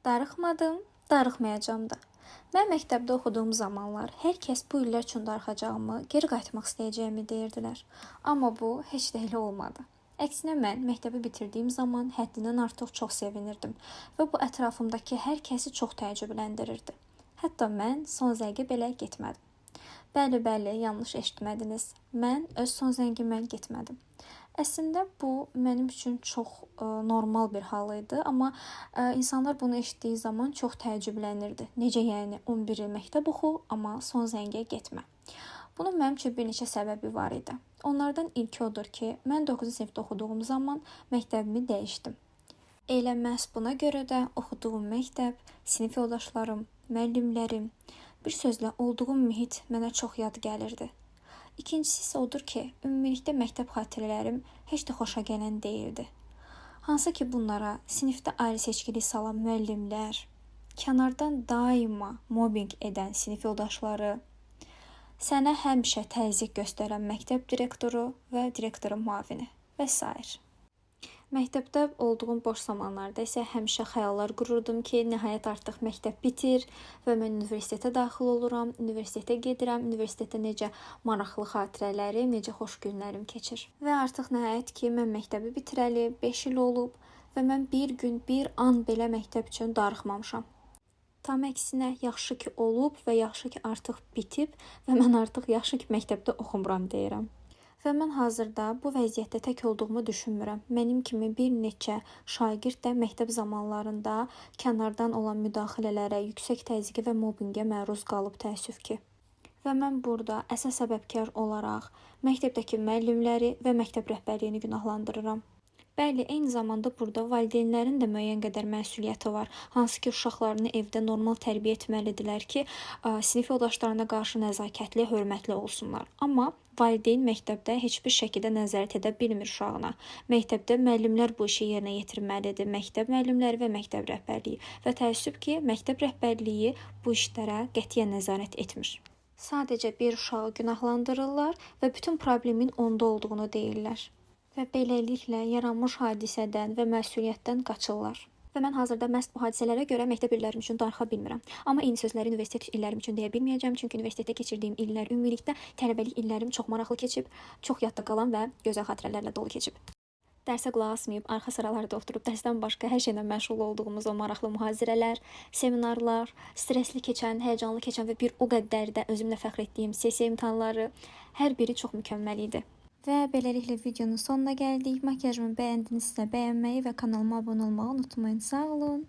Darıxmadım, darıxmayacağım da. Mən məktəbdə oxuduğum zamanlar hər kəs bu illər üçün darıxacağımı, geri qayıtmaq istəyəcəyimi deyirdilər. Amma bu heç də elə olmadı. Əksinə mən məktəbi bitirdiyim zaman həddindən artıq çox sevinirdim və bu ətrafımdakı hər kəsi çox təəccübləndirirdi. Hətta mən son zəngə belə getmədim. Bəli, yanlış eşitmədiniz. Mən öz son zəngimə getmədim. Əslində bu mənim üçün çox normal bir hal idi, amma insanlar bunu eşitdiyi zaman çox təəccüblənirdi. Necə yəni 11 il məktəb oxu, amma son zəngə getmə. Bunun mənim üçün bir neçə səbəbi var idi. Onlardan ilki odur ki, mən 9-cu sinifdə oxuduğum zaman məktəbimi dəyişdim. Elə məhz buna görə də oxuduğum məktəb, sinif yoldaşlarım, müəllimlərim, bir sözlə olduğum mühit mənə çox yad gəlirdi. İkincisi isə odur ki, ümumilikdə məktəb xatirələrim heç də xoşa gələn deyildi. Hansı ki bunlara sinifdə ayrı seçkilik salan müəllimlər, kənardan daima mobbinq edən sinif yoldaşları, sənə həmişə təzyiq göstərən məktəb direktoru və direktorun müavini və s. Məktəbdə olduğum boş zamanlarda isə həmişə xəyallar qururdum ki, nəhayət artıq məktəb bitir və mən universitetə daxil oluram, universitetə gedirəm, universitetdə necə maraqlı xatirələrim, necə xoş günlərim keçir. Və artıq nəhayət ki, mən məktəbi bitirəli 5 il olub və mən bir gün, bir an belə məktəb üçün darıxmamışam. Tam əksinə, yaxşı ki olub və yaxşı ki artıq bitib və mən artıq yaxşı ki məktəbdə oxumuram deyirəm. Və mən hazırda bu vəziyyətdə tək olduğumu düşünmürəm. Mənim kimi bir neçə şagird də məktəb zamanlarında kənardan olan müdaxilələrə, yüksək təzyiqə və mobbinqə məruz qalıb təəssüf ki. Və mən burada əsas səbəbkar olaraq məktəbdəki müəllimləri və məktəb rəhbərliyini günahlandırıram. Bəli, eyni zamanda burada valideynlərin də müəyyən qədər məsuliyyəti var. Hansı ki, uşaqlarını evdə normal tərbiyə etməlidirlər ki, sinif yoldaşlarına qarşı nəzakətli, hörmətli olsunlar. Amma valideyn məktəbdə heç bir şəkildə nəzarət edə bilmir uşağına. Məktəbdə müəllimlər bu işi yerinə yetirməlidir. Məktəb müəllimləri və məktəb rəhbərliyi. Və təəssüf ki, məktəb rəhbərliyi bu işlərə qətiyyən nəzarət etmir. Sadəcə bir uşağı günahlandırırlar və bütün problemin onda olduğunu deyirlər. Və beləliklə yaranmış hadisədən və məsuliyyətdən qaçırlar. Və mən hazırda məhz bu hadisələrə görə məktəb illərim üçün darıxa bilmirəm. Amma eyni sözləri universitet illərim üçün deyə bilməyəcəm, çünki universitetdə keçirdiyim illər ümumilikdə tələbəlik illərim çox maraqlı keçib, çox yadda qalan və gözəl xatirələrlə dolu keçib. Dərsə qulaq asmayıb, arxa sıralarda oturub dərsdən başqa hər şeylə məşğul olduğumuz o maraqlı mühazirələr, seminarlar, stresli keçən, həyəcanlı keçən və bir o qədər də özümlə fəxr etdiyim sessiya imtahanları, hər biri çox mükəmməl idi. Və beləliklə videonun sonuna gəldik. Makyajımı bəyəndinizsə bəyənməyi və kanalıma abunə olmağı unutmayın. Sağ olun.